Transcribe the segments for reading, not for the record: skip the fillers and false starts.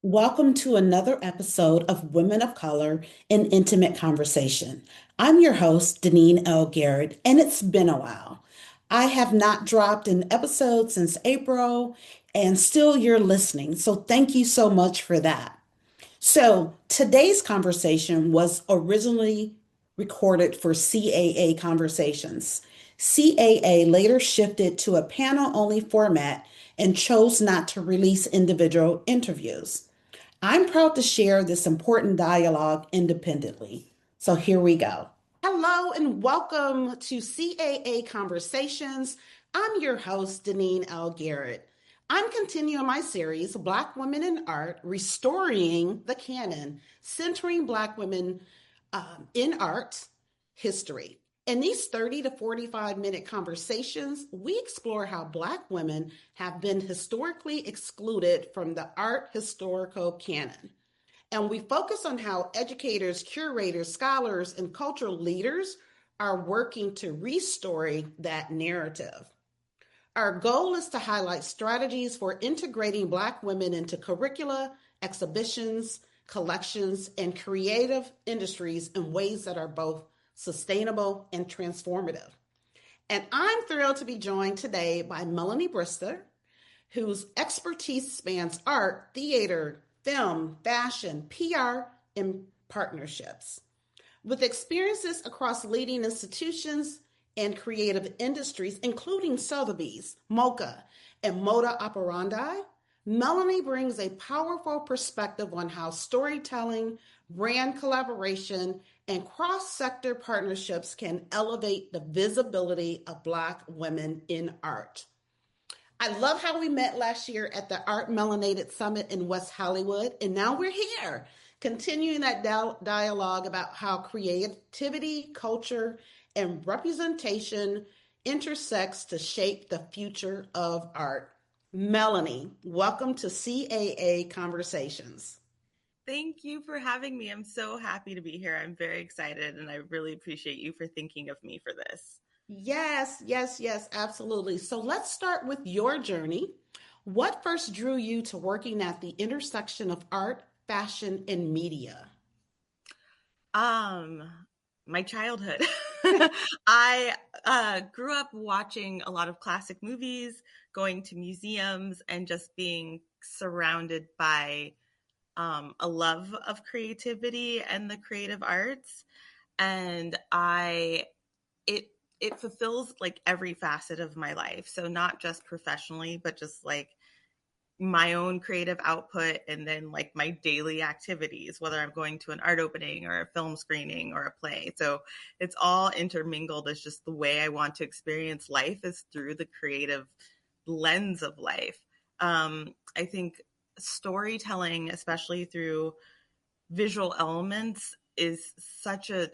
Welcome to another episode of Women of Color in Intimate Conversation. I'm your host, Deneen L. Garrett, and it's been a while. I have not dropped an episode since April, and still you're listening. So thank you so much for that. So today's conversation was originally recorded for CAA Conversations. CAA later shifted to a panel-only format and chose not to release individual interviews. I'm proud to share this important dialogue independently. So here we go. Hello and welcome to CAA Conversations. I'm your host, Deneen L. Garrett. I'm continuing my series, Black Women in Art, Restoring the Canon, centering Black women in art history. In these 30 to 45-minute conversations, we explore how Black women have been historically excluded from the art historical canon. And we focus on how educators, curators, scholars, and cultural leaders are working to restore that narrative. Our goal is to highlight strategies for integrating Black women into curricula, exhibitions, collections, and creative industries in ways that are both sustainable and transformative. And I'm thrilled to be joined today by Melanie Brister, whose expertise spans art, theater, film, fashion, PR, and partnerships. With experiences across leading institutions and creative industries, including Sotheby's, Mocha, and Moda Operandi, Melanie brings a powerful perspective on how storytelling, brand collaboration, and cross-sector partnerships can elevate the visibility of Black women in art. I love how we met last year at the Art Melanated Summit in West Hollywood, and now we're here, continuing that dialogue about how creativity, culture, and representation intersects to shape the future of art. Melanie, welcome to CAA Conversations. Thank you for having me. I'm so happy to be here. I'm very excited, and I really appreciate you for thinking of me for this. Yes, absolutely. So let's start with your journey. What first drew you to working at the intersection of art, fashion, and media? Um, my childhood. I grew up watching a lot of classic movies, going to museums, and just being surrounded by a love of creativity and the creative arts. And it it fulfills like every facet of my life. So not just professionally, but just like my own creative output and then like my daily activities, whether I'm going to an art opening or a film screening or a play. So it's all intermingled. It's just the way I want to experience life is through the creative lens of life. I think storytelling, especially through visual elements, is such a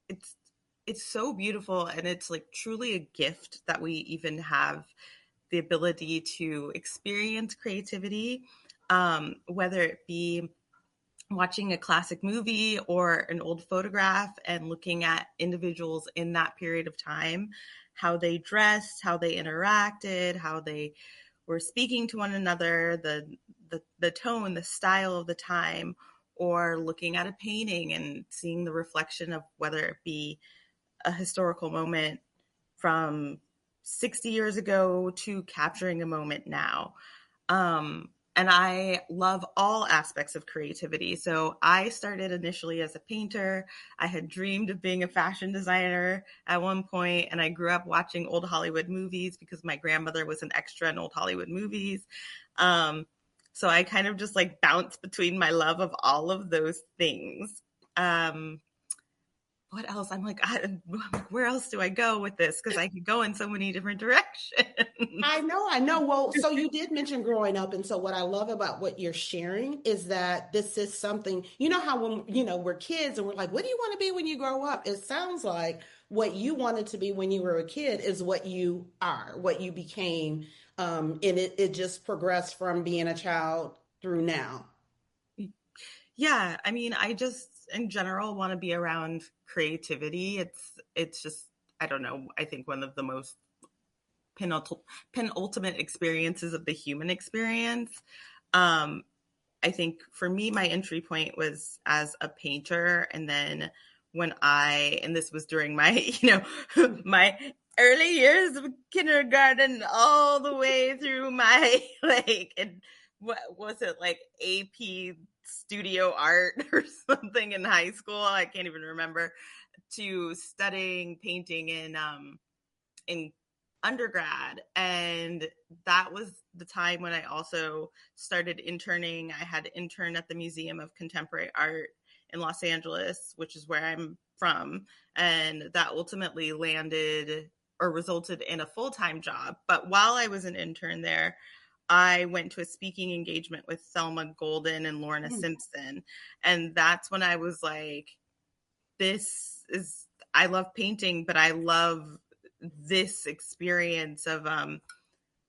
it's it's so beautiful, and it's like truly a gift that we even have the ability to experience creativity, whether it be watching a classic movie or an old photograph and looking at individuals in that period of time, how they dressed, how they interacted, how they were speaking to one another, the tone, the style of the time, or looking at a painting and seeing the reflection of whether it be a historical moment from 60 years ago to capturing a moment now. And I love all aspects of creativity. So I started initially as a painter. I had dreamed of being a fashion designer at one point, and I grew up watching old Hollywood movies because my grandmother was an extra in old Hollywood movies. So I kind of just like bounced between my love of all of those things. What else? I'm like, where else do I go with this? Because I could go in so many different directions. I know. Well, so you did mention growing up. And so what I love about what you're sharing is that this is something, you know, how when, we're kids and we're like, what do you want to be when you grow up? It sounds like what you wanted to be when you were a kid is what you are, what you became. And it just progressed from being a child through now. Yeah, I mean, I just in general want to be around creativity. It's just I don't know. I think one of the most penultimate experiences of the human experience. Um, I think for me, my entry point was as a painter. And then and this was during my, my early years of kindergarten all the way through my, like, and what was it, like AP studio art or something in high school? I can't even remember, to studying painting in undergrad. And that was the time when I also started interning. I had interned at the Museum of Contemporary Art in Los Angeles, which is where I'm from. And that ultimately landed or resulted in a full-time job. But while I was an intern there, I went to a speaking engagement with Thelma Golden and Lorna Simpson. And that's when I was like, I love painting, but I love this experience of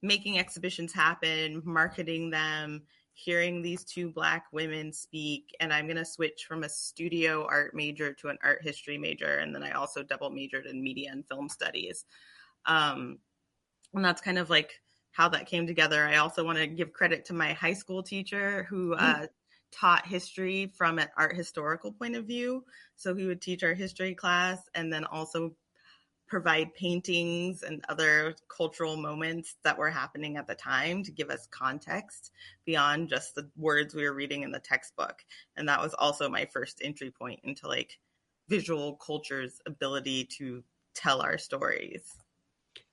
making exhibitions happen, marketing them, hearing these two Black women speak. And I'm going to switch from a studio art major to an art history major. And then I also double majored in media and film studies. And that's kind of like how that came together. I also want to give credit to my high school teacher who taught history from an art historical point of view. So he would teach our history class and then also provide paintings and other cultural moments that were happening at the time to give us context beyond just the words we were reading in the textbook. And that was also my first entry point into like visual culture's ability to tell our stories.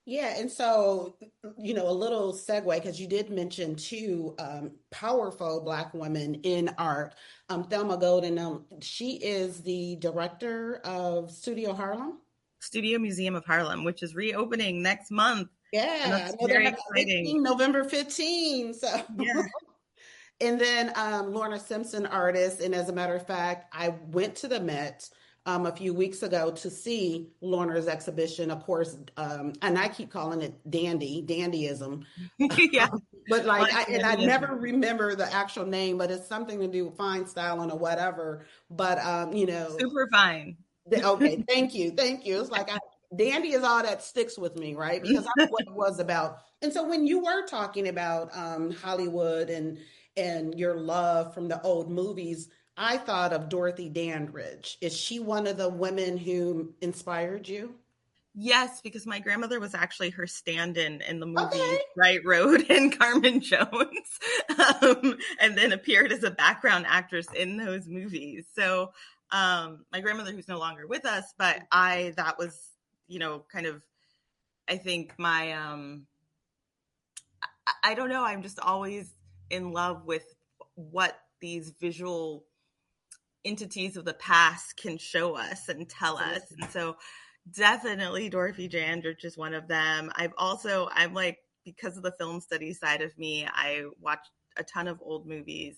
Yeah, and so, a little segue, because you did mention two powerful Black women in art. Thelma Golden, she is the director of Studio Harlem. Studio Museum of Harlem, which is reopening next month. And Yeah, that's I know they're very having a big exciting. thing November 15th. So, Yeah. and then Lorna Simpson, artist. And as a matter of fact, I went to the Met a few weeks ago to see Lorna's exhibition, of course, and I keep calling it dandyism. Yeah. But Well, I never remember the actual name, but it's something to do with fine styling or whatever. But super fine. okay, thank you. It's like dandy is all that sticks with me, right? Because that's what it was about. And so when you were talking about Hollywood and your love from the old movies, I thought of Dorothy Dandridge. Is she one of the women who inspired you? Yes, because my grandmother was actually her stand-in in the movie Okay. Bright Road and Carmen Jones, and then appeared as a background actress in those movies. So my grandmother, who's no longer with us, but that was, kind of, I think I don't know, I'm just always in love with what these visual entities of the past can show us and tell us. And so definitely Dorothy Dandridge is one of them. I'm like, because of the film study side of me, I watch a ton of old movies.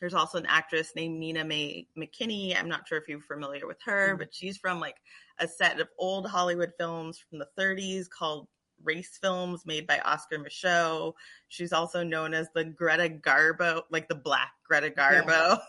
There's also an actress named Nina Mae McKinney. I'm not sure if you're familiar with her, but she's from like a set of old Hollywood films from the 30s called race films made by Oscar Micheaux. She's also known as the Greta Garbo, like the Black Greta Yeah. Garbo.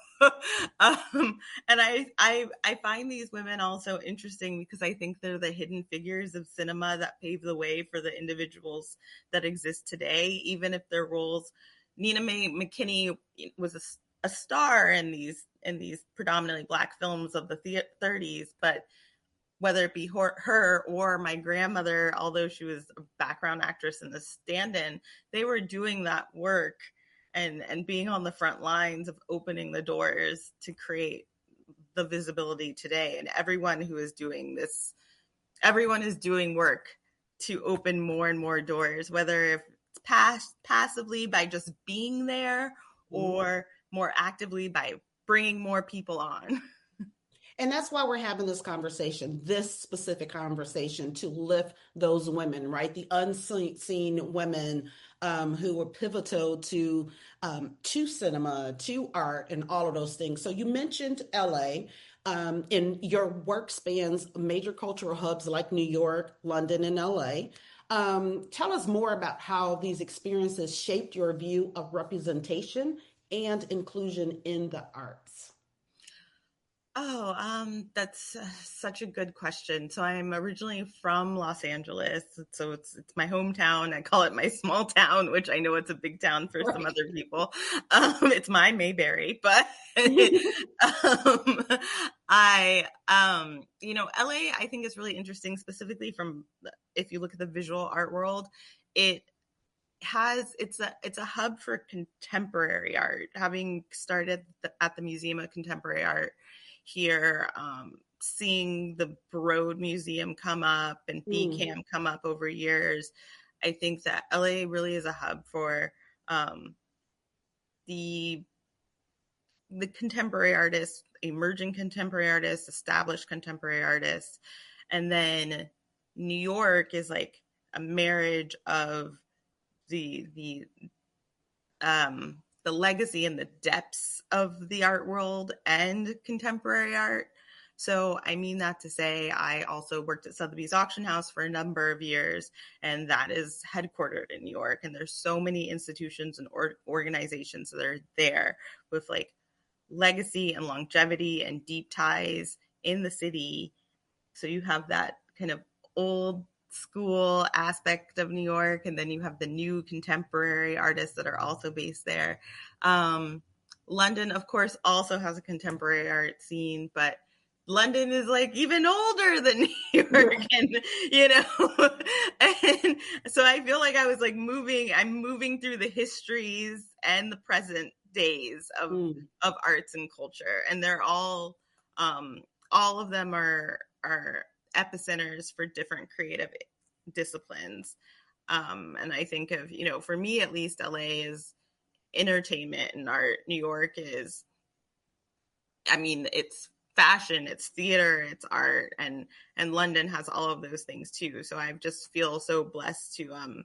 And I find these women also interesting because I think they're the hidden figures of cinema that pave the way for the individuals that exist today, even if their roles. Nina Mae McKinney was a star in these predominantly Black films of the 30s, but whether it be her or my grandmother, although she was a background actress in the stand-in, they were doing that work and being on the front lines of opening the doors to create the visibility today. And everyone who is doing this, everyone is doing work to open more and more doors, whether it's passively by just being there Mhm. or more actively by bringing more people on. And that's why we're having this conversation, this specific conversation, to lift those women, right? The unseen women who were pivotal to cinema, to art, and all of those things. So you mentioned LA. And your work spans major cultural hubs like New York, London, and LA. Tell us more about how these experiences shaped your view of representation and inclusion in the arts. That's such a good question. So I'm originally from Los Angeles, so it's my hometown. I call it my small town, which I know it's a big town for some Right. other people. It's my Mayberry, but um, LA, I think is really interesting, specifically if you look at the visual art world, it it's a hub for contemporary art. Having started at the Museum of Contemporary Art here, seeing the Broad Museum come up and Mm, BCAM come up over years, I think that LA really is a hub for um, the contemporary artists, emerging contemporary artists, established contemporary artists, and then New York is like a marriage of the the legacy and the depths of the art world and contemporary art. So I mean that to say, I also worked at Sotheby's Auction House for a number of years, and that is headquartered in New York. And there's so many institutions and organizations that are there with like legacy and longevity and deep ties in the city. So you have that kind of old school aspect of New York, and then you have the new contemporary artists that are also based there. Um, London, of course, also has a contemporary art scene, but London is like even older than New York, right. and you know, and so I feel like I was like I'm moving through the histories and the present days Mm, of arts and culture, and they're all of them are epicenters for different creative disciplines. And I think of, for me at least, LA is entertainment and art. New York is, I mean, it's fashion, it's theater, it's art, and London has all of those things too. So I just feel so blessed to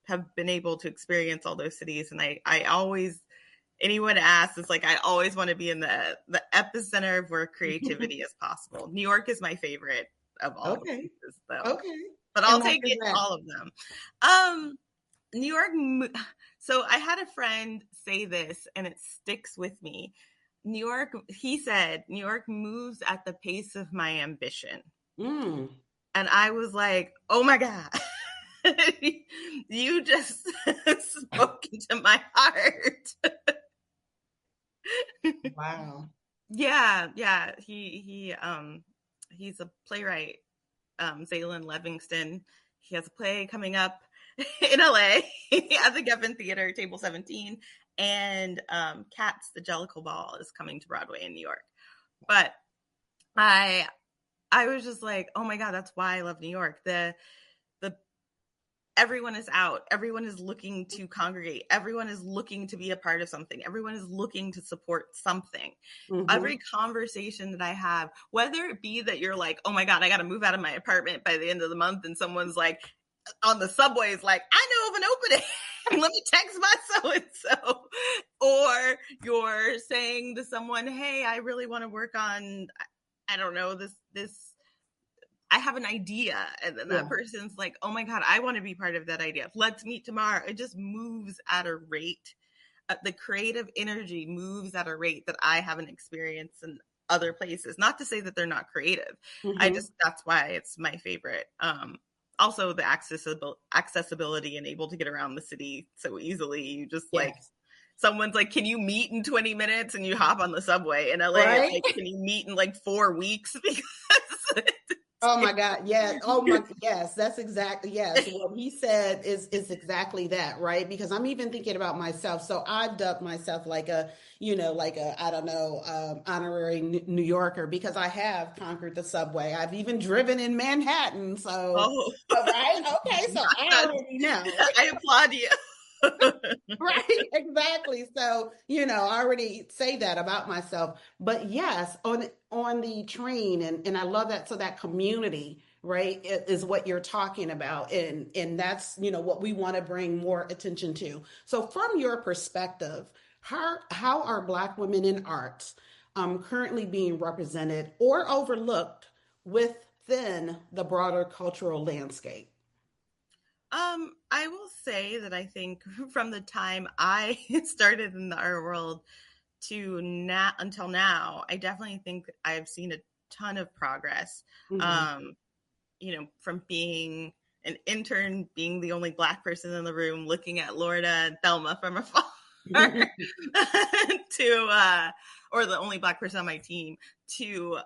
have been able to experience all those cities. And I always, anyone asks, it's like I always want to be in the epicenter of where creativity is possible. New York is my favorite of all the okay. places, though, Okay. but And I'll why take is it that? all of them. Um, New York. So I had a friend say this, and it sticks with me. New York, he said, New York moves at the pace of my ambition, Mm, and I was like, oh my god. You just spoke into my heart. wow. Yeah, yeah. He's a playwright, Zaylen Livingston. He has a play coming up in LA at the Geffen Theater, Table 17, and Cats, the Jellicle Ball is coming to Broadway in New York. But I I was just like, oh my god, that's why I love New York. The everyone is out, everyone is looking to congregate, everyone is looking to be a part of something, everyone is looking to support something. Hmm. Every conversation that I have, whether it be that you're like, oh my god, I got to move out of my apartment by the end of the month, and someone's like on the subway is like, I know of an opening, let me text my so and so, or you're saying to someone, hey, I really want to work on, I don't know, this I have an idea. And then that Yeah. person's like, oh my God, I want to be part of that idea. Let's meet tomorrow. It just moves at a rate. The creative energy moves at a rate that I haven't experienced in other places. Not to say that they're not creative. Hmm. That's why it's my favorite. Also, the accessibility and able to get around the city so easily. You just like, Yes. someone's like, can you meet in 20 minutes? And you hop on the subway. In LA, it's Right? like, can you meet in like 4 weeks? Oh my Because God. Yeah. Oh my, yes, that's exactly, yes. What he said is exactly that, right? Because I'm even thinking about myself. So I've dubbed myself like a, like a, I don't know, honorary New Yorker because I have conquered the subway. I've even driven in Manhattan. So, oh, right? Okay. So I that's, already know. I applaud you. Right, exactly. So, I already say that about myself. But yes, on the train and I love that. So that community, right, is what you're talking about. And that's, what we want to bring more attention to. So from your perspective, how are Black women in arts currently being represented or overlooked within the broader cultural landscape? I will say that I think from the time I started in the art world, to now until now, I definitely think I've seen a ton of progress. Mhm. Um, from being an intern, being the only Black person in the room, looking at Lorna and Thelma from afar, to or the only Black person on my team, to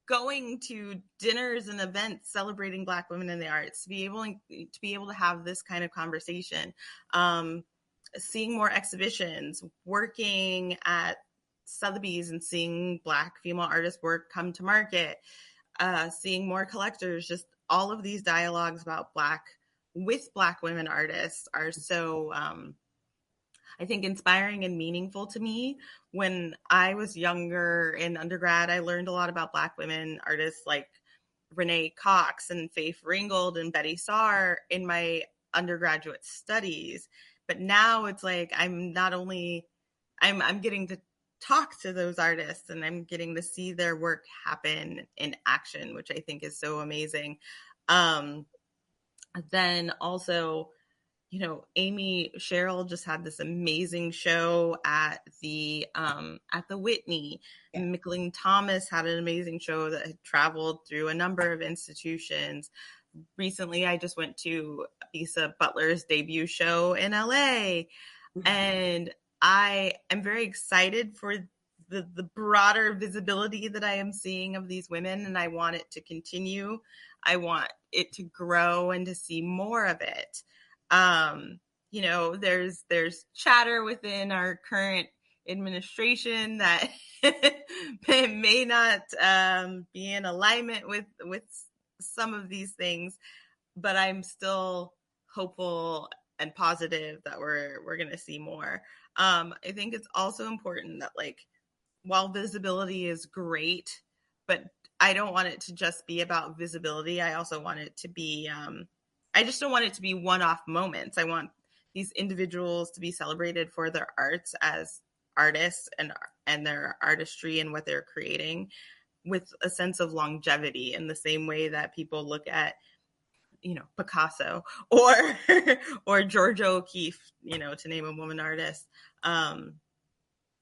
going to dinners and events celebrating Black women in the arts, to be able to have this kind of conversation, seeing more exhibitions, working at Sotheby's and seeing Black female artists' work come to market, seeing more collectors. Just all of these dialogues about Black women artists are so, I think, inspiring and meaningful to me. When I was younger in undergrad, I learned a lot about Black women artists like Renee Cox and Faith Ringgold and Betty Saar in my undergraduate studies. But now it's like I'm getting to talk to those artists, and I'm getting to see their work happen in action, which I think is so amazing. Um, then also, Amy Sherrill just had this amazing show at the Whitney. Yeah. Mickling Thomas had an amazing show that had traveled through a number of institutions. Recently, I just went to Bisa Butler's debut show in LA, and I am very excited for the broader visibility that I am seeing of these women, and I want it to continue. I want it to grow and to see more of it. There's chatter within our current administration that may not be in alignment with some of these things, but I'm still hopeful and positive that we're going to see more. I think it's also important that, like, while visibility is great, but I don't want it to just be about visibility. I also want it to be, I just don't want it to be one-off moments. I want these individuals to be celebrated for their arts as artists and their artistry and what they're creating, with a sense of longevity, in the same way that people look at, Picasso or or Georgia O'Keeffe, to name a woman artist.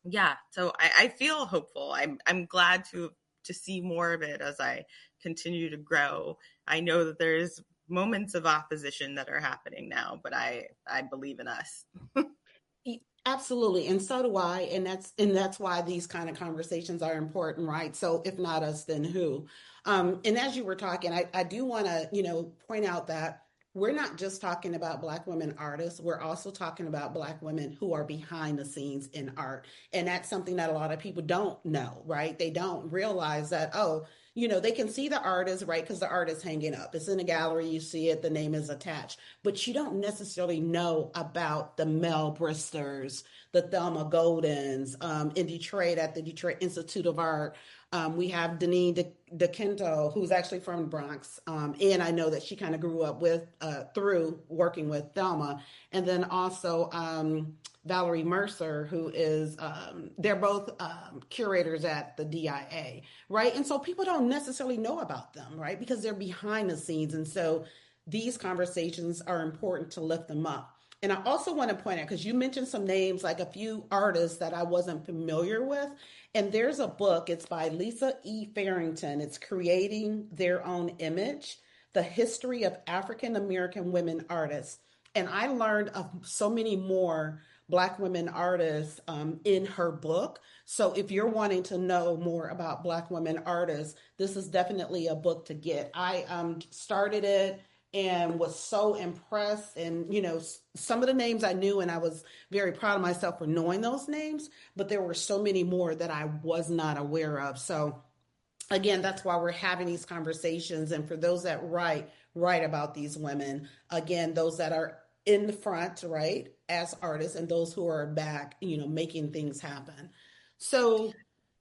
Yeah, so I feel hopeful. I'm glad to see more of it as I continue to grow. I know that there's moments of opposition that are happening now, but I believe in us. Absolutely, and so do I, and that's why these kind of conversations are important, right? So if not us, then who? And as you were talking, I do want to, point out that we're not just talking about Black women artists, we're also talking about Black women who are behind the scenes in art. And that's something that a lot of people don't know, right? They don't realize that, oh, they can see the artist, right? Because the art is hanging up. It's in a gallery, you see it, the name is attached. But you don't necessarily know about the Mel Bristers, the Thelma Goldens, in Detroit at the Detroit Institute of Art. We have Deneen DeQuinto, who's actually from the Bronx. And I know that she kind of grew up through working with Thelma. And then also Valerie Mercer, who is, they're both curators at the DIA, right? And so people don't necessarily know about them, right? Because they're behind the scenes. And so these conversations are important to lift them up. And I also want to point out, because you mentioned some names, like a few artists that I wasn't familiar with. And there's a book, it's by Lisa E. Farrington. It's Creating Their Own Image, The History of African American Women Artists. And I learned of so many more Black women artists in her book. So if you're wanting to know more about Black women artists, this is definitely a book to get. I started it and was so impressed. And, some of the names I knew, and I was very proud of myself for knowing those names, but there were so many more that I was not aware of. So, again, that's why we're having these conversations. And for those that write about these women, again, those that are in the front, right, as artists, and those who are back, making things happen. So,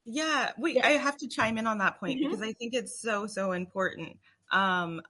Yeah, wait, I yeah. have to chime in on that point because Mhm. I think it's so, so important. When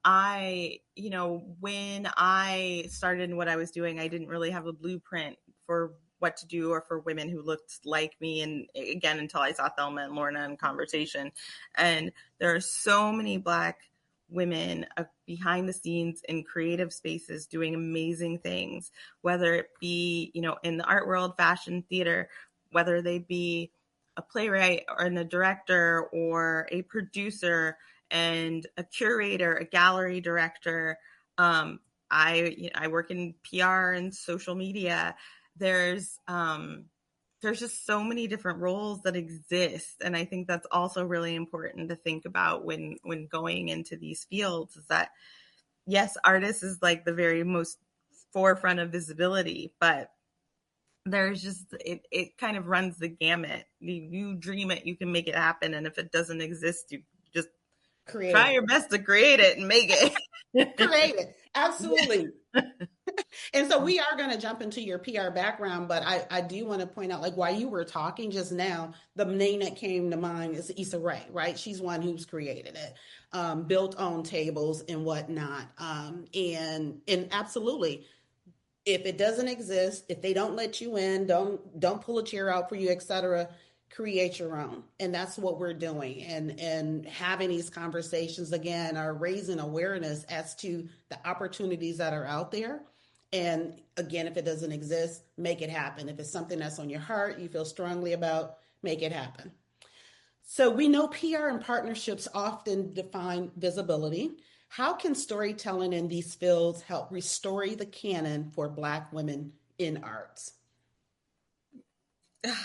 I started what I was doing, I didn't really have a blueprint for what to do or for women who looked like me. And again, until I saw Thelma and Lorna in conversation. And there are so many Black women behind the scenes in creative spaces doing amazing things, whether it be, in the art world, fashion, theater, whether they be a playwright or a director or a producer and a curator, a gallery director. I work in PR and social media. There's just so many different roles that exist, and I think that's also really important to think about when going into these fields, is that yes, artist is like the very most forefront of visibility, but there's just it kind of runs the gamut. You dream it, you can make it happen, and if it doesn't exist, you just Create try it. your best to create it and make it. Create it. Absolutely. And so we are going to jump into your PR background, but I do want to point out, like, while you were talking just now, the name that came to mind is Issa Rae, right? She's one who's created it, built on tables and whatnot. And absolutely, if it doesn't exist, if they don't let you in, don't pull a chair out for you, etc., create your own. And that's what we're doing. And having these conversations again are raising awareness as to the opportunities that are out there. And again, if it doesn't exist, make it happen. If it's something that's on your heart, you feel strongly about, make it happen. So we know PR and partnerships often define visibility. How can storytelling in these fields help restore the canon for Black women in arts?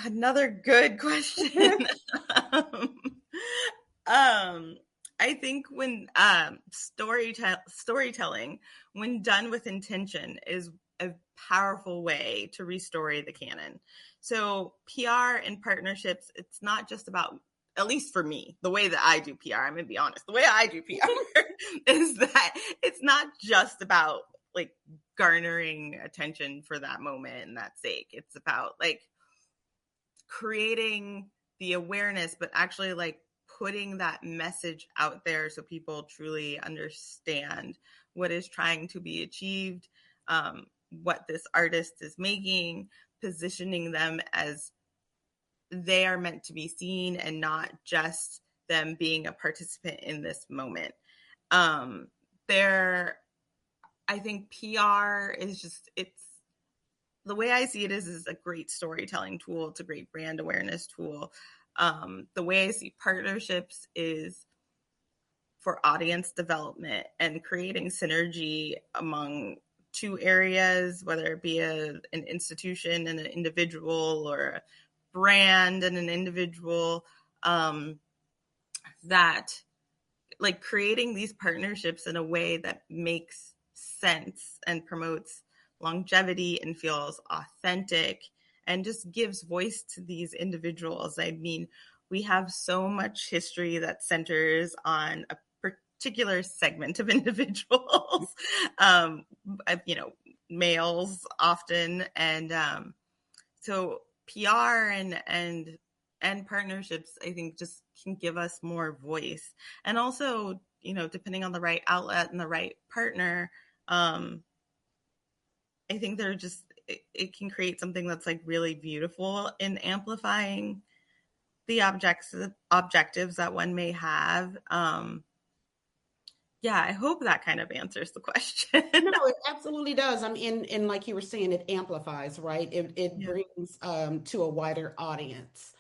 Another good question. um, um, I think when storytelling, when done with intention, is a powerful way to restore the canon. So PR and partnerships, it's not just about, at least for me, the way that I do PR, I'm gonna be honest, the way I do PR is that it's not just about like garnering attention for that moment and that sake. It's about like creating the awareness, but actually like putting that message out there so people truly understand what is trying to be achieved, what this artist is making, positioning them as they are meant to be seen and not just them being a participant in this moment. There, I think PR is just, it's, the way I see it is a great storytelling tool. It's a great brand awareness tool. The way I see partnerships is for audience development and creating synergy among two areas, whether it be an institution and an individual, or a brand and an individual, that like creating these partnerships in a way that makes sense and promotes longevity and feels authentic and just gives voice to these individuals. I mean, we have so much history that centers on a particular segment of individuals, you know, males often. And so PR and partnerships, I think, just can give us more voice. And also, you know, depending on the right outlet and the right partner, I think they're just, it can create something that's like really beautiful in amplifying the objectives that one may have. Yeah, I hope that kind of answers the question. No, it absolutely does. I mean, and like you were saying, it amplifies, right? It Yeah. brings to a wider audience,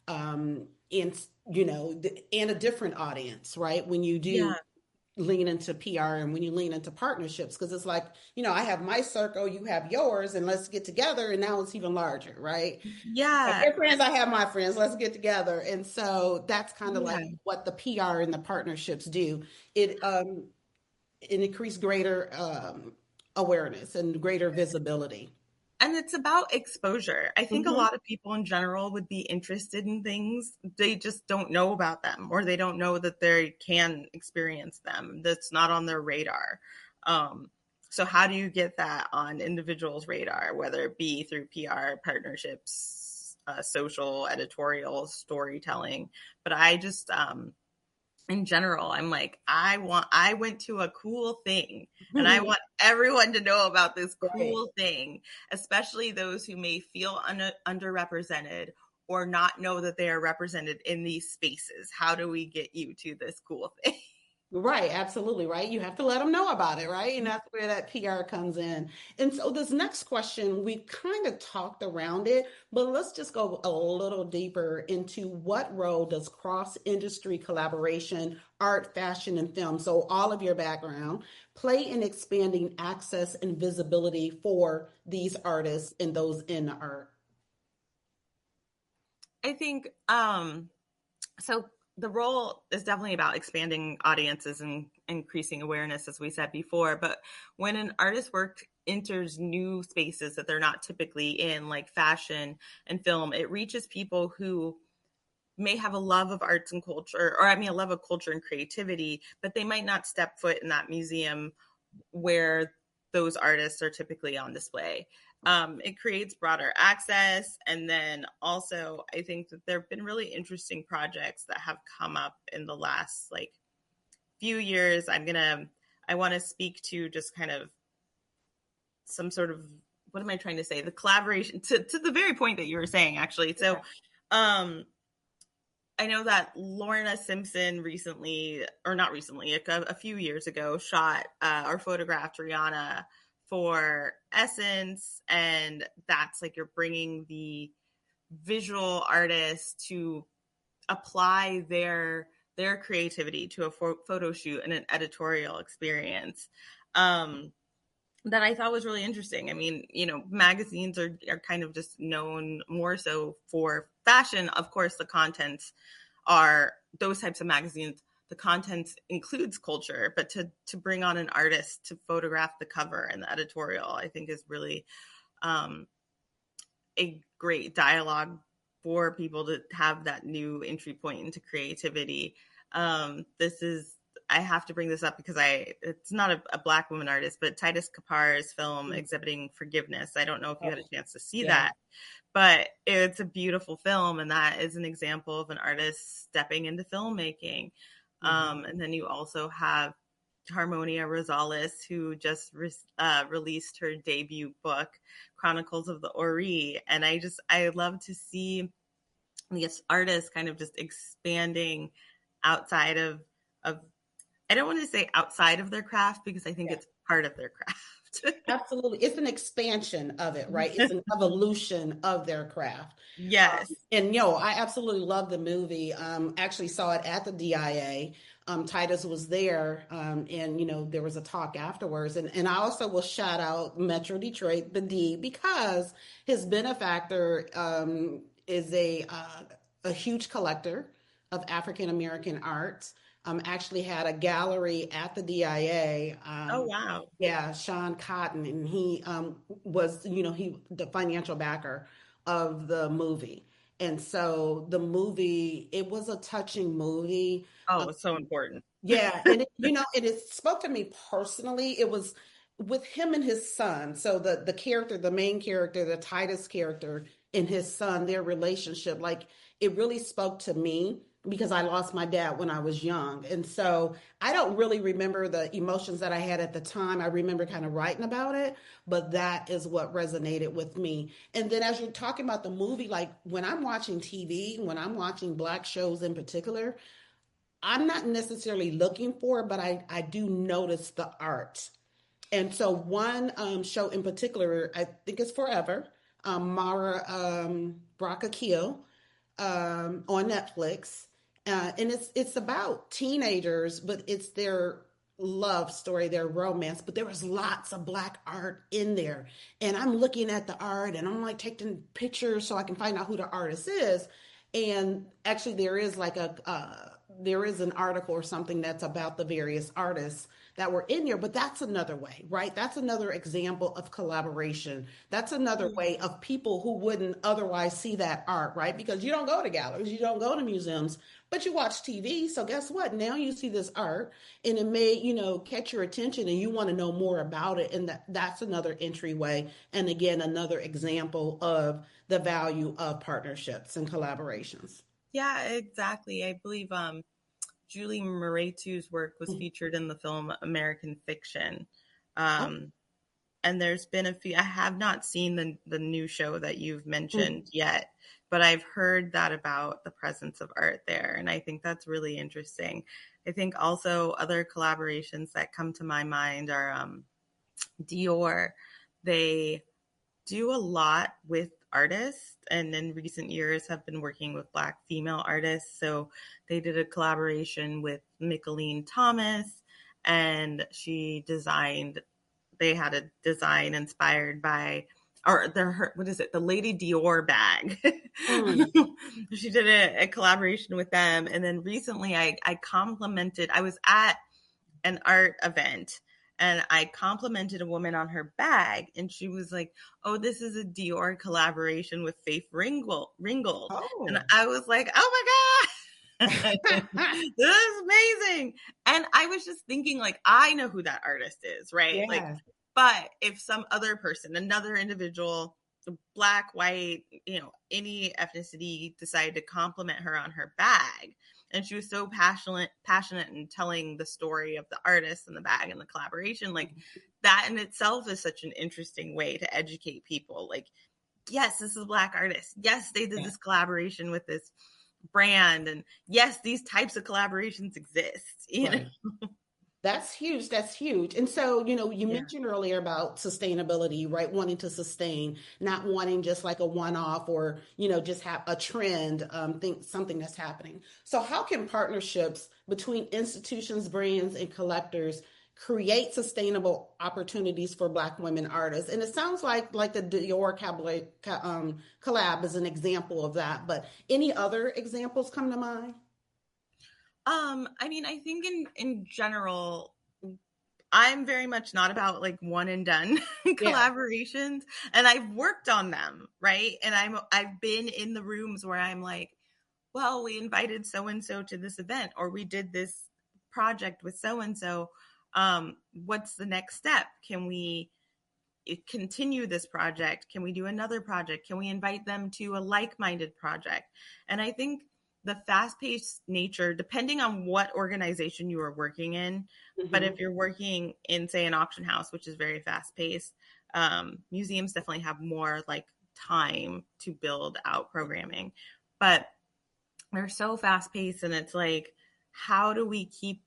and you know, and a different audience, right? When you do Yeah. lean into PR and when you lean into partnerships, because it's like, you know, I have my circle, you have yours, and let's get together, and now it's even larger, right? Like Yeah. your friends, I have my friends, let's get together. And so that's kind of like Yeah. what the PR and the partnerships do. It increase greater awareness and greater visibility. And it's about exposure. I think a Hmm. lot of people in general would be interested in things. They just don't know about them, or they don't know that they can experience them. That's not on their radar. Um, so how do you get that on individuals' radar, whether it be through PR, partnerships, social, editorial, storytelling? But I just, in general, I'm like, I went to a cool thing and I want everyone to know about this Right. cool thing, especially those who may feel underrepresented or not know that they are represented in these spaces. How do we get you to this cool thing? Right, absolutely, right. You have to let them know about it, right? And that's where that PR comes in. And so this next question, we kind of talked around it, but let's just go a little deeper into what role does cross-industry collaboration, art, fashion, and film, so all of your background, play in expanding access and visibility for these artists and those in the art? I think so the role is definitely about expanding audiences and increasing awareness, as we said before. But when an artist work enters new spaces that they're not typically in, like fashion and film, it reaches people who may have a love of arts and culture, or I mean, a love of culture and creativity, but they might not step foot in that museum where those artists are typically on display. It creates broader access. And then also, I think that there have been really interesting projects that have come up in the last like few years. I want to speak to just kind of some sort of, what am I trying to say? The collaboration to the very point that you were saying, actually. So, um, I know that Lorna Simpson recently, or not recently, a few years ago, shot or photographed Rihanna for Essence, and that's like you're bringing the visual artists to apply their creativity to a photo shoot and an editorial experience. That I thought was really interesting. I mean, magazines are kind of just known more so for fashion. Of course, the contents are those types of magazines. The content includes culture, but to bring on an artist to photograph the cover and the editorial, I think is really um, a great dialogue for people to have that new entry point into creativity. This is I have to bring this up because it's not a Black woman artist, but Titus Kapar's film Exhibiting Forgiveness. I don't know if you had a chance to see Yeah. that, but it's a beautiful film, and that is an example of an artist stepping into filmmaking. Mhm. And then you also have Harmonia Rosales, who just released her debut book, Chronicles of the Ori. And I love to see these artists kind of just expanding outside of I don't want to say outside of their craft because I think Yeah. it's part of their craft. Absolutely. It's an expansion of it, right? It's an evolution of their craft. Yes. And I absolutely love the movie. Actually saw it at the DIA. Titus was there, and there was a talk afterwards. And I also will shout out Metro Detroit, the D, because his benefactor is a huge collector of African American arts. Actually had a gallery at the DIA. Oh, wow. Yeah, Sean Cotton, and he was, he the financial backer of the movie. And so the movie, it was a touching movie. Oh, it's so important. Yeah, and it spoke to me personally. It was with him and his son. So the character, the main character, the Titus character and his son, their relationship, like it really spoke to me because I lost my dad when I was young. And so I don't really remember the emotions that I had at the time. I remember kind of writing about it, but that is what resonated with me. And then as you're talking about the movie, like when I'm watching TV, when I'm watching Black shows in particular, I'm not necessarily looking for, but I do notice the art. And so one show in particular, I think it's Forever, Mara Bracakio on Netflix, and it's about teenagers, but it's their love story, their romance. But there was lots of Black art in there, and I'm looking at the art, and I'm like taking pictures so I can find out who the artist is. And actually, there is an article or something that's about the various artists that were in here, but that's another way, right? That's another example of collaboration. That's another way of people who wouldn't otherwise see that art, right? Because you don't go to galleries, you don't go to museums, but you watch TV. So guess what? Now you see this art and it may, catch your attention and you want to know more about it. And that's another entryway. And again, another example of the value of partnerships and collaborations. Yeah, exactly. I believe Julie Murraytu's work was featured in the film American Fiction. Oh, Um, and there's been a few. I have not seen the new show that you've Mm. mentioned yet, but I've heard that about the presence of art there, and I think that's really interesting. I think also other collaborations that come to my mind are Dior. They do a lot with artists, and in recent years have been working with Black female artists. So they did a collaboration with Micheline Thomas, and she designed, they had a design inspired by, or what is it, the Lady Dior bag. Mm. She did a collaboration with them. And then recently I complimented, I was at an art event, and I complimented a woman on her bag, and she was like, "Oh, this is a Dior collaboration with Faith Ringgold." And Oh. I was like, "Oh my god, this is amazing!" And I was just thinking, like, I know who that artist is, right? Like, Yeah. but if some other person, another individual, Black, white, any ethnicity, decided to compliment her on her bag, and she was so passionate in telling the story of the artist and the bag and the collaboration, like that in itself is such an interesting way to educate people. Like, yes, this is a Black artist, yes, they did Yeah. this collaboration with this brand, and yes, these types of collaborations exist. Right. That's huge. That's huge. And so, you Yeah. mentioned earlier about sustainability, right? Wanting to sustain, not wanting just like a one-off or, just have a trend, think something that's happening. So how can partnerships between institutions, brands, and collectors create sustainable opportunities for Black women artists? And it sounds like the Dior collab is an example of that, but any other examples come to mind? I mean, I think in general, I'm very much not about like one and done Yeah. collaborations, and I've worked on them, right? And I've been in the rooms where I'm like, well, we invited so and so to this event, or we did this project with so and so. What's the next step? Can we continue this project? Can we do another project? Can we invite them to a like-minded project? And I think the fast-paced nature, depending on what organization you are working in, but Hmm. if you're working in, say, an auction house, which is very fast-paced, museums definitely have more like time to build out programming. But they're so fast-paced, and it's like, how do we keep,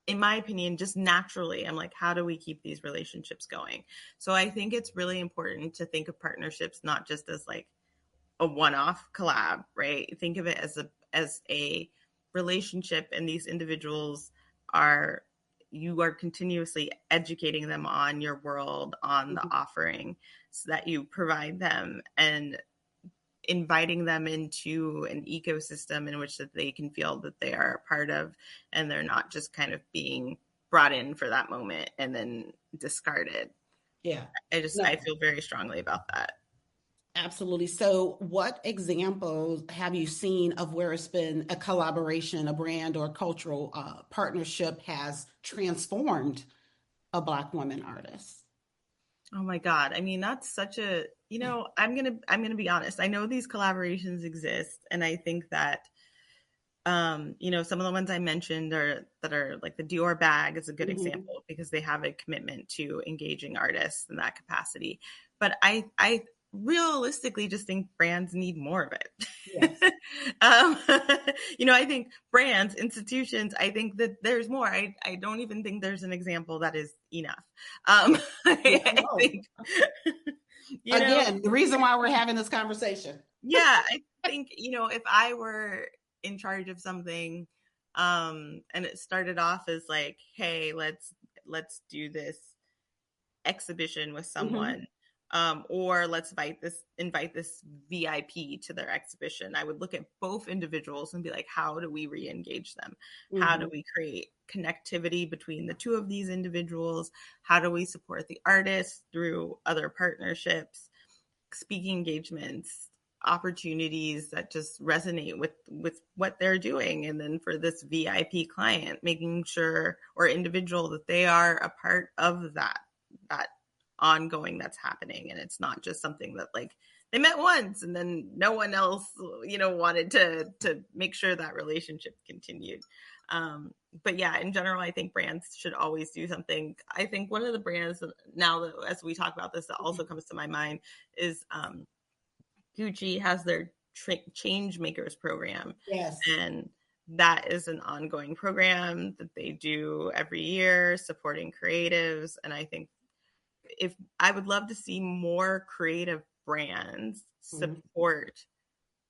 in my opinion, just naturally, I'm like, how do we keep these relationships going? So I think it's really important to think of partnerships not just as like a one-off collab, right? Think of it as a relationship, and these individuals are, you are continuously educating them on your world, on the offering, so that you provide them, and inviting them into an ecosystem in which that they can feel that they are a part of, and they're not just kind of being brought in for that moment and then discarded. Yeah. I No. feel very strongly about that. Absolutely. So, what examples have you seen of where it's been a collaboration, a brand, or cultural partnership has transformed a Black woman artist? Oh my god, I mean, that's such a, I'm gonna be honest, I know these collaborations exist, and I think that some of the ones I mentioned are that are like the Dior bag is a good Hmm. example because they have a commitment to engaging artists in that capacity. But I realistically just think brands need more of Yes. it. I think brands, institutions, I think that there's more. I don't even think there's an example that is enough. Yeah. Yeah. I No. think, you know, Again, the reason why we're having this conversation. yeah, I think, if I were in charge of something, and it started off as like, hey, let's do this exhibition with Hmm. someone, or let's invite this VIP to their exhibition. I would look at both individuals and be like, how do we re-engage them? How do Hmm. we create connectivity between the two of these individuals? How do we support the artists through other partnerships, speaking engagements, opportunities that just resonate with what they're doing? And then for this VIP client, making sure, or individual, that they are a part of that ongoing that's happening, and it's not just something that like they met once and then no one else wanted to make sure that relationship continued. But yeah, in general, I think brands should always do something. I think one of the brands now that as we talk about this that also comes to my mind is Gucci has their change makers program, Yes. and that is an ongoing program that they do every year supporting creatives. And I think if I would love to see more creative brands Mhm. support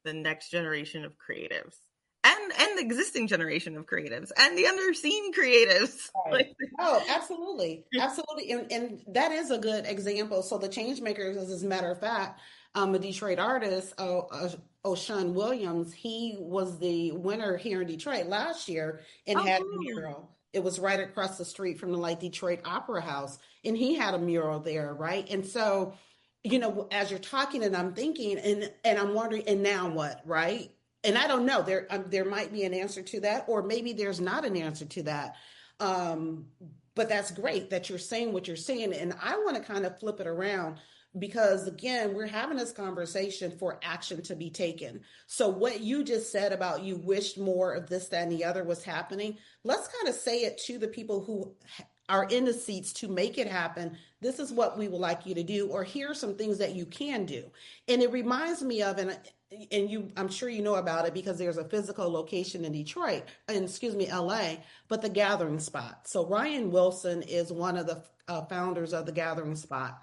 the next generation of creatives and the existing generation of creatives and the underseen creatives. Right. Like, Oh, absolutely. Absolutely. And that is a good example. So the change makers, as a matter of fact, a Detroit artist, O'Shawn Williams, he was the winner here in Detroit last year and oh, had a cool. mural. It was right across the street from the like Detroit Opera House, and he had a mural there, right? And so, as you're talking, and I'm thinking, and I'm wondering, and now what, right? And I don't know. There might be an answer to that, or maybe there's not an answer to that. Um, but that's great that you're saying what you're saying. And I want to kind of flip it around because, again, we're having this conversation for action to be taken. So, what you just said about you wished more of this, that, and the other was happening, let's kind of say it to the people who are in the seats to make it happen. This is what we would like you to do, or here are some things that you can do. And it reminds me of, and you, I'm sure you know about it because there's a physical location in Detroit, and excuse me, LA, but the Gathering Spot. So Ryan Wilson is one of the founders of the Gathering Spot.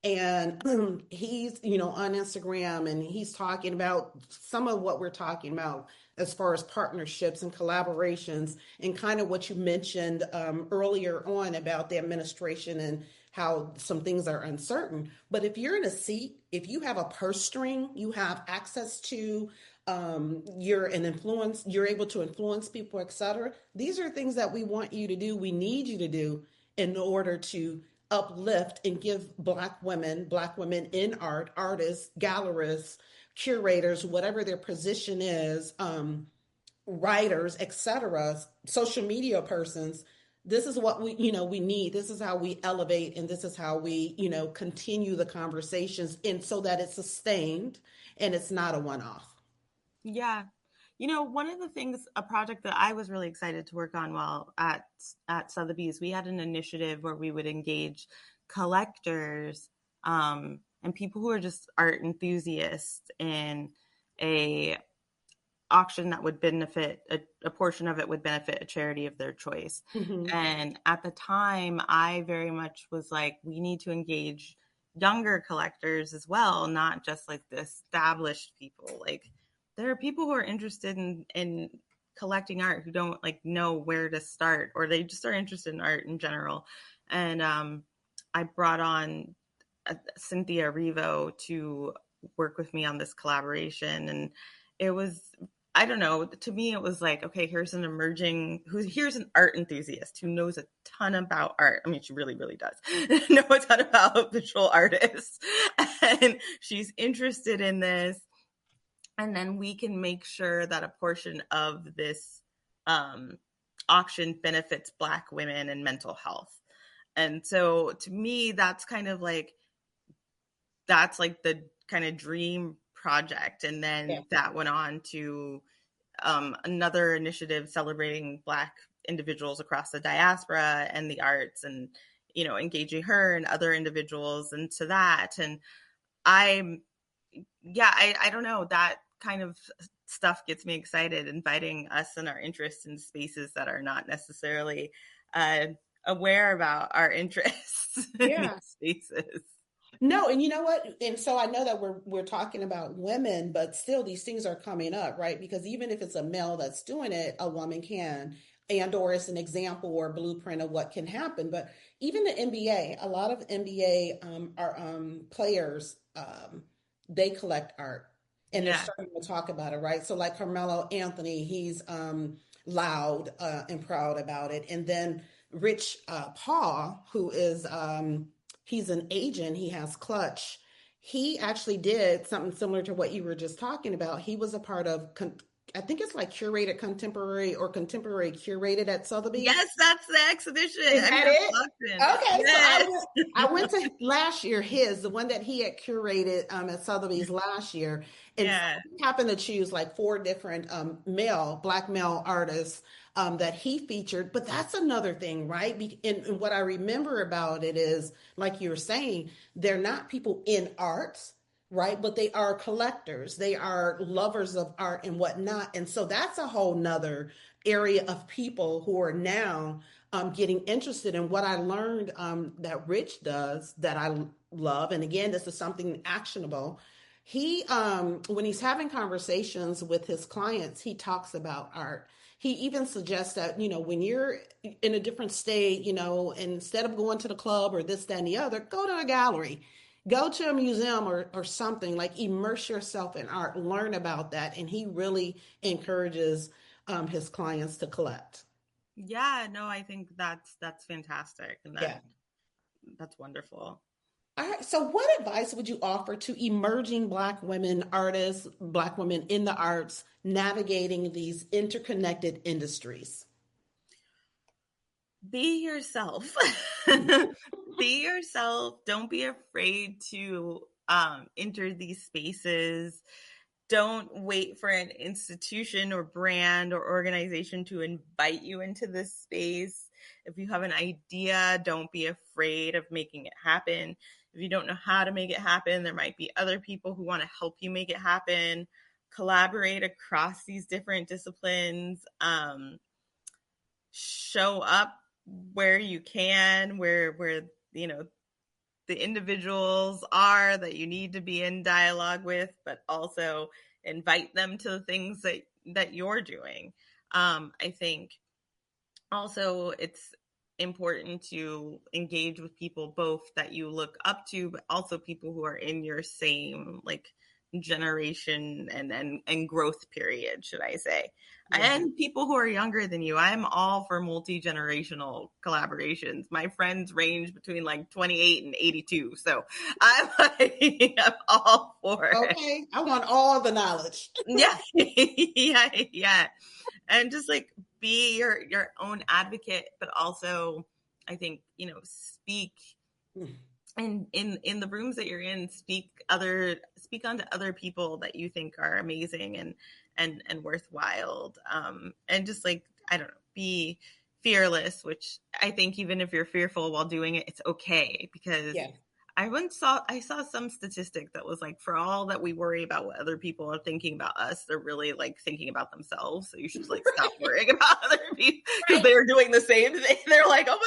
And he's, on Instagram and he's talking about some of what we're talking about as far as partnerships and collaborations and kind of what you mentioned earlier on about the administration and how some things are uncertain. But if you're in a seat, if you have a purse string, you have access to, you're an influence, you're able to influence people, etc. These are things that we want you to do, we need you to do in order to uplift and give black women in art, artists, gallerists, curators, whatever their position is, writers, etc., social media persons. This is what we need. This is how we elevate, and this is how we continue the conversations, and so that it's sustained and it's not a one-off. Yeah. One of the things, a project that I was really excited to work on while at Sotheby's, we had an initiative where we would engage collectors and people who are just art enthusiasts in a auction that would benefit a portion of it would benefit a charity of their choice. Mm-hmm. And at the time, I very much was like, we need to engage younger collectors as well, not just like the established people. Like, there are people who are interested in collecting art who don't like know where to start, or they just are interested in art in general. And I brought on Cynthia Revo to work with me on this collaboration, and it was, I don't know, to me it was like, okay, here's an art enthusiast who knows a ton about art. I mean, she really, really does know a ton about visual artists, and she's interested in this. And then we can make sure that a portion of this um, auction benefits Black women and mental health. And so to me, that's like the kind of dream project. And Yeah. then that went on to another initiative celebrating Black individuals across the diaspora and the arts, and engaging her and other individuals into that. And I'm yeah, I don't know, that kind of stuff gets me excited, inviting us and our interests in spaces that are not necessarily uh, aware about our interests in Yeah. these spaces. No, and you know what? And so I know that we're talking about women, but still these things are coming up, right? Because even if it's a male that's doing it, a woman can, and or it's an example or blueprint of what can happen. But even the NBA, a lot of NBA are players, they collect art and they're Yeah, starting to talk about it, right? So like Carmelo Anthony, he's loud and proud about it. And then Rich Paul, who is he's an agent, he has Clutch. He actually did something similar to what you were just talking about. He was a part of I think it's like curated contemporary or contemporary curated at Sotheby's. Yes, that's the exhibition. Is I'm that from it? Boston. Okay, so Yes. I went to last year, the one that he had curated at Sotheby's last year. And so Yeah. he happened to choose like four different black male artists that he featured. But that's another thing, right? And what I remember about it is, like you were saying, they're not people in arts, right? But they are collectors, they are lovers of art and whatnot. And so that's a whole nother area of people who are now getting interested in what I learned that Rich does that I love. And again, this is something actionable. When he's having conversations with his clients, he talks about art. He even suggests that, when you're in a different state, instead of going to the club or this, that, and the other, go to a gallery, go to a museum or something, like immerse yourself in art, learn about that. And he really encourages his clients to collect. Yeah, no, I think that's fantastic and Yeah. that's wonderful. All right. So, what advice would you offer to emerging Black women artists, Black women in the arts, navigating these interconnected industries? Be yourself. Be yourself. Don't be afraid to enter these spaces. Don't wait for an institution or brand or organization to invite you into this space. If you have an idea, don't be afraid of making it happen. If you don't know how to make it happen, there might be other people who want to help you make it happen. Collaborate across these different disciplines. Show up where you can, where you know the individuals are that you need to be in dialogue with, but also invite them to the things that you're doing. I think also it's important to engage with people both that you look up to, but also people who are in your same like generation and growth period, should I say, Yeah. and people who are younger than you. I'm all for multi-generational collaborations. My friends range between like 28 and 82, so I'm like, I'm all for it. Okay. I want all the knowledge. Yeah. Yeah, and just like be your own advocate, but also I think speak in the rooms that you're in, speak onto other people that you think are amazing and worthwhile, and just like, I don't know, be fearless, which I think even if you're fearful while doing it, it's okay, because Yeah. I saw some statistic that was like, for all that we worry about what other people are thinking about us, they're really like thinking about themselves. So you should like stop worrying about other people because Right. they're doing the same thing. They're like, oh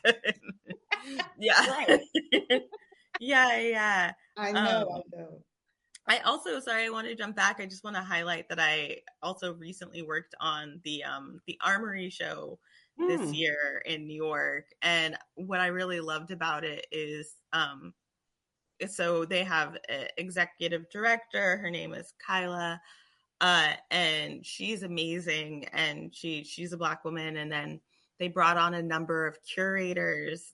my god. Yeah. Right. Yeah, yeah. I know. Um, I know. I also, sorry, I want to jump back. I just want to highlight that I also recently worked on the Armory show this Hmm. year in New York, and what I really loved about it is so they have an executive director. Her name is Kyla, and she's amazing, and she's a Black woman. And then they brought on a number of curators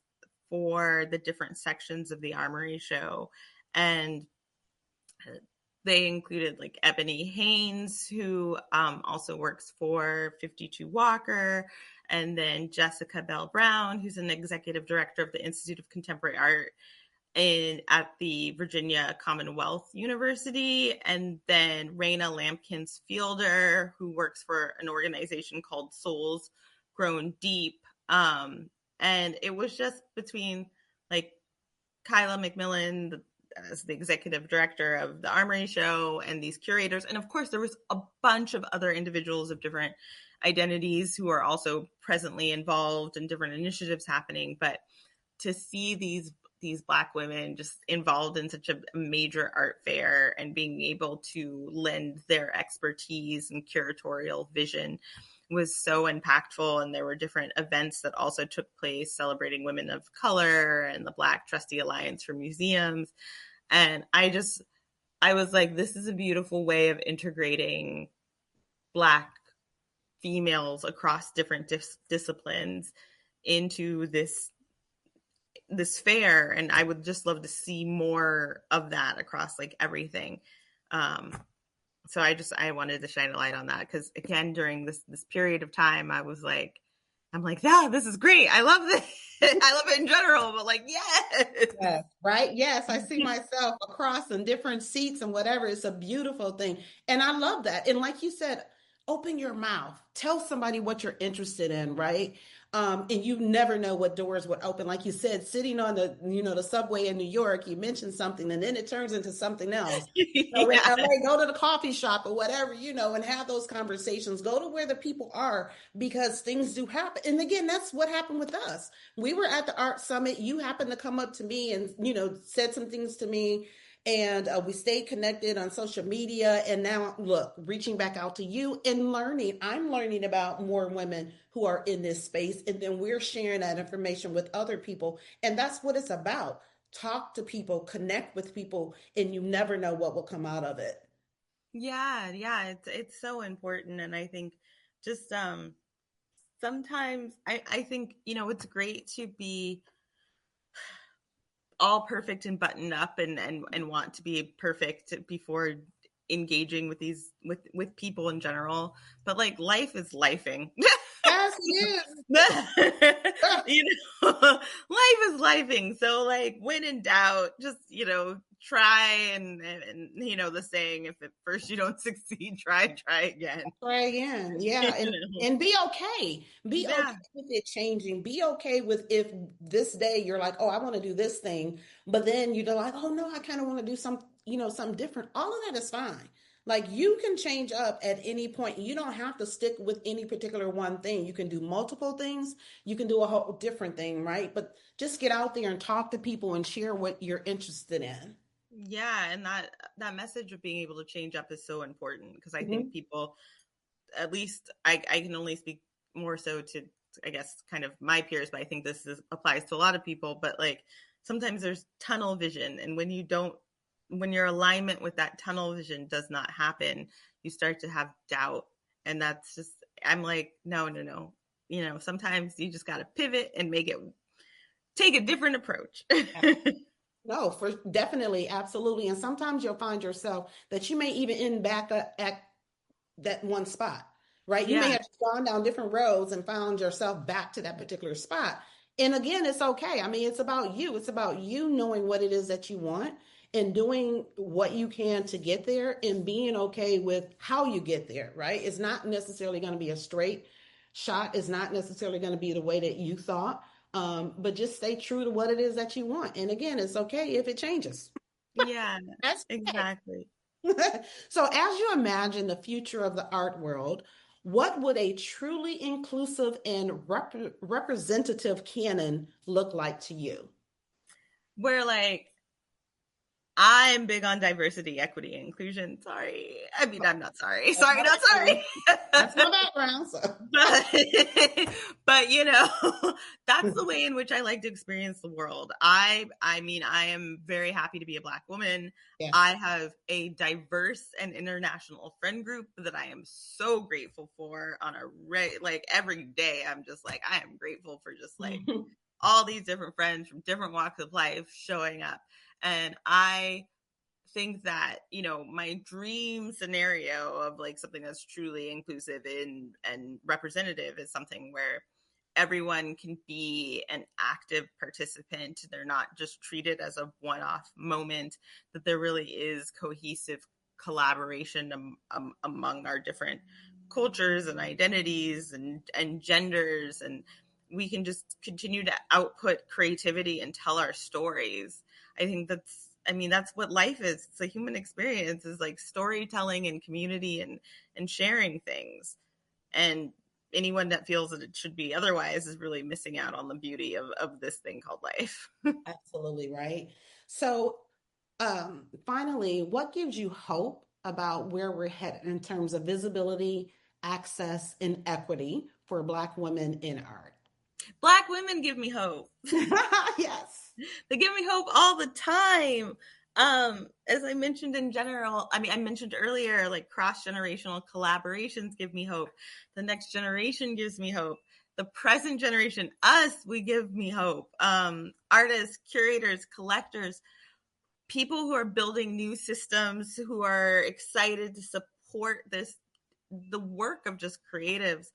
for the different sections of the Armory show, and they included like Ebony Haynes, who also works for 52 Walker, and then Jessica Bell Brown, who's an executive director of the Institute of Contemporary Art at the Virginia Commonwealth University, and then Raina Lampkins Fielder, who works for an organization called Souls Grown Deep. And it was just between like Kyla McMillan as the executive director of the Armory Show and these curators. And of course, there was a bunch of other individuals of different identities who are also presently involved in different initiatives happening. But to see these Black women just involved in such a major art fair and being able to lend their expertise and curatorial vision was so impactful. And there were different events that also took place celebrating women of color and the Black Trustee Alliance for Museums. And I was like, this is a beautiful way of integrating Black females across different disciplines into this fair, and I would just love to see more of that across like everything. um so I wanted to shine a light on that because again, during this period of time, I'm like, yeah, this is great. I love this. I love it in general, but like, yes. Yes, right. Yes, I see myself across in different seats and whatever. It's a beautiful thing. And I love that. And like you said, open your mouth. Tell somebody what you're interested in, right? And you never know what doors would open. Like you said, sitting on the subway in New York, you mentioned something and then it turns into something else. So in Yeah. LA, go to the coffee shop or whatever, and have those conversations. Go to where the people are because things do happen. And again, that's what happened with us. We were at the art summit. You happened to come up to me and said some things to me, and we stayed connected on social media. And now look, reaching back out to you and learning. I'm learning about more women who are in this space, and then we're sharing that information with other people. And that's what it's about. Talk to people, connect with people, and you never know what will come out of it. Yeah, yeah, it's so important. And I think just sometimes I think, it's great to be all perfect and buttoned up and want to be perfect before engaging with these with people in general. But like life is lifing. Yes, it you life is lifing. So like when in doubt, just try and the saying, if at first you don't succeed, try again. Try again. you Yeah. And know? and be okay. Be Yeah. okay with it changing. Be okay with if this day you're like, oh, I want to do this thing, but then you're like, oh no, I kind of want to do something different. All of that is fine. Like you can change up at any point. You don't have to stick with any particular one thing. You can do multiple things. You can do a whole different thing, right? But just get out there and talk to people and share what you're interested in. Yeah, and that message of being able to change up is so important because I think Mhm. people, at least I can only speak more so to, I guess, kind of my peers, but I think applies to a lot of people. But like sometimes there's tunnel vision, and when your alignment with that tunnel vision does not happen, you start to have doubt, and that's just, I'm like, no, no, no. Sometimes you just got to pivot and take a different approach. No, for definitely, absolutely. And sometimes you'll find yourself that you may even end back at that one spot, right? You may Yeah. have gone down different roads and found yourself back to that particular spot. And again, it's okay. I mean, it's about you. It's about you knowing what it is that you want and doing what you can to get there and being okay with how you get there, right? It's not necessarily going to be a straight shot. It's not necessarily going to be the way that you thought. But just stay true to what it is that you want. And again, it's okay if it changes. Yeah, That's okay. exactly. So, as you imagine the future of the art world, what would a truly inclusive and representative canon look like to you? Where like I am big on diversity, equity, and inclusion. Sorry. I mean, I'm not sorry. That's Sorry, my not background. sorry. That's my background. So, but but that's the way in which I like to experience the world. I mean, I am very happy to be a Black woman. I yes. have a diverse and international friend group that I am so grateful for on like every day. I'm just like, I am grateful for just like all these different friends from different walks of life showing up. And I think that, my dream scenario of like something that's truly inclusive and representative is something where everyone can be an active participant. They're not just treated as a one-off moment, that there really is cohesive collaboration among our different cultures and identities and genders, and we can just continue to output creativity and tell our stories. I think that's what life is. It's a human experience, is like storytelling and community and sharing things. And anyone that feels that it should be otherwise is really missing out on the beauty of this thing called life. Absolutely right. So, finally, what gives you hope about where we're headed in terms of visibility, access, and equity for Black women in art? Black women give me hope. Yes. They give me hope all the time. As I mentioned in general, I mean, I mentioned earlier, like cross generational collaborations give me hope. The next generation gives me hope. The present generation, us, we give me hope. Artists, curators, collectors, people who are building new systems, who are excited to support the work of just creatives,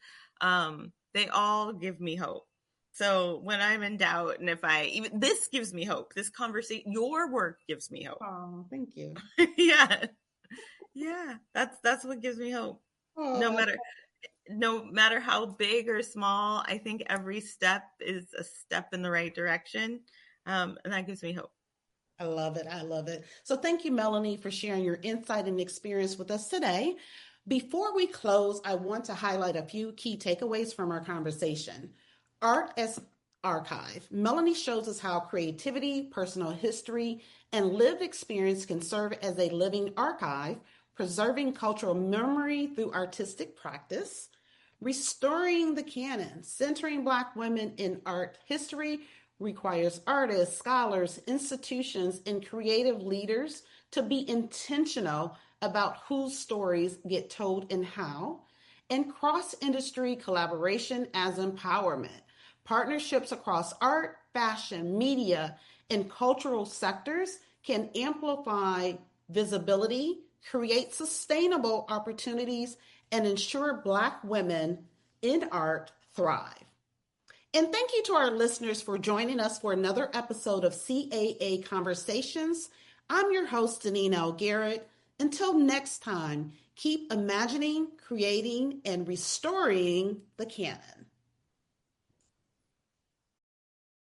they all give me hope. So when I'm in doubt, and if I even this gives me hope, this conversation, your work gives me hope. Oh, thank you. Yeah, yeah, that's what gives me hope. No Oh, matter no matter how big or small, I think every step is a step in the right direction, and that gives me hope. I love it. I love it. So thank you, Melanie, for sharing your insight and experience with us today. Before we close, I want to highlight a few key takeaways from our conversation. Art as archive. Melanie shows us how creativity, personal history, and lived experience can serve as a living archive, preserving cultural memory through artistic practice. Restoring the canon, centering Black women in art history, requires artists, scholars, institutions, and creative leaders to be intentional about whose stories get told and how, and cross industry collaboration as empowerment. Partnerships across art, fashion, media, and cultural sectors can amplify visibility, create sustainable opportunities, and ensure Black women in art thrive. And thank you to our listeners for joining us for another episode of CAA Conversations. I'm your host, Deneen L. Garrett. Until next time, keep imagining, creating, and restoring the canon.